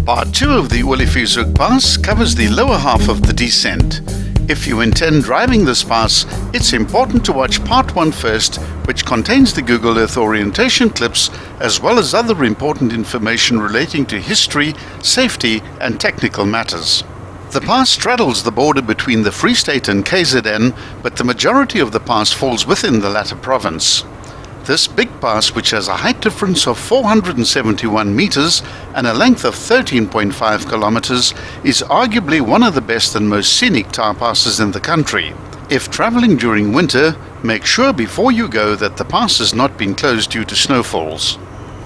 Part 2 of the Oliviershoek pass covers the lower half of the descent. If you intend driving this pass, it's important to watch Part 1 first, which contains the Google Earth orientation clips as well as other important information relating to history, safety and technical matters. The pass straddles the border between the Free State and KZN, but the majority of the pass falls within the latter province. This big pass, which has a height difference of 471 meters and a length of 13.5 kilometers, is arguably one of the best and most scenic tar passes in the country. If traveling during winter, make sure before you go that the pass has not been closed due to snowfalls.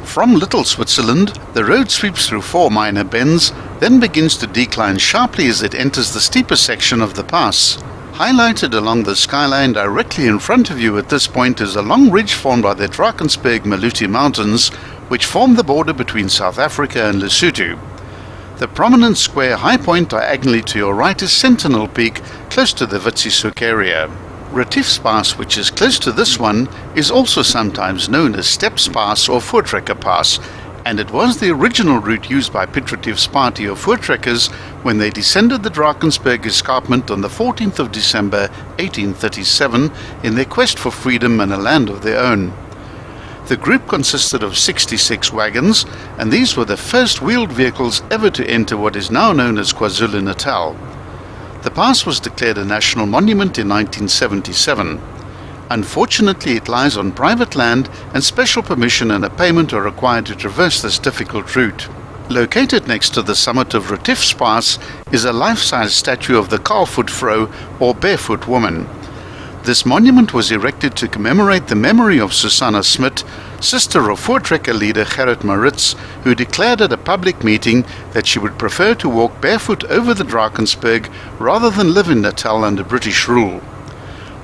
From Little Switzerland, the road sweeps through 4 minor bends, then begins to decline sharply as it enters the steeper section of the pass. Highlighted along the skyline directly in front of you at this point is a long ridge formed by the Drakensberg-Maluti Mountains, which form the border between South Africa and Lesotho. The prominent square high point diagonally to your right is Sentinel Peak, close to the R74 area. Retief's Pass, which is close to this one, is also sometimes known as Steps Pass or Voortrekker Pass, and it was the original route used by Piet Retief's party of Voortrekkers when they descended the Drakensberg escarpment on the 14th of December 1837 in their quest for freedom and a land of their own. The group consisted of 66 wagons, and these were the first wheeled vehicles ever to enter what is now known as KwaZulu-Natal. The pass was declared a national monument in 1977. Unfortunately, it lies on private land and special permission and a payment are required to traverse this difficult route. Located next to the summit of Retief's Pass is a life-size statue of the Kaalvoet Vrou or barefoot woman. This monument was erected to commemorate the memory of Susanna Smit, sister of Voortrekker leader Gerrit Maritz, who declared at a public meeting that she would prefer to walk barefoot over the Drakensberg rather than live in Natal under British rule.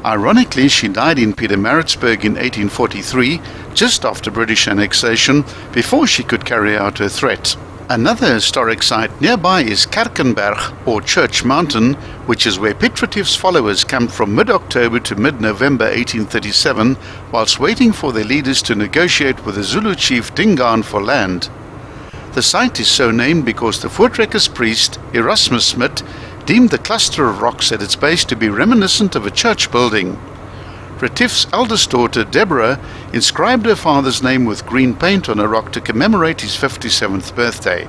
Ironically, she died in Pietermaritzburg in 1843, just after British annexation, before she could carry out her threat. Another historic site nearby is Kerkenberg, or Church Mountain, which is where Piet Retief's followers camped from mid-October to mid-November 1837, whilst waiting for their leaders to negotiate with the Zulu chief Dingaan for land. The site is so named because the Voortrekker's priest, Erasmus Smit, deemed the cluster of rocks at its base to be reminiscent of a church building. Retief's eldest daughter, Deborah, inscribed her father's name with green paint on a rock to commemorate his 57th birthday.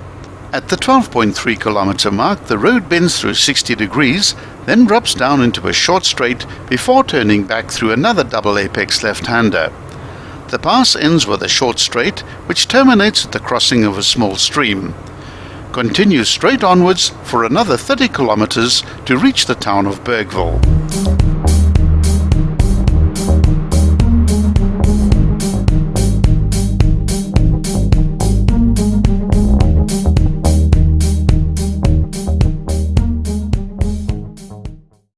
At the 12.3 kilometer mark, the road bends through 60 degrees, then drops down into a short straight before turning back through another double apex left-hander. The pass ends with a short straight, which terminates at the crossing of a small stream. Continue straight onwards for another 30 kilometers to reach the town of Bergville.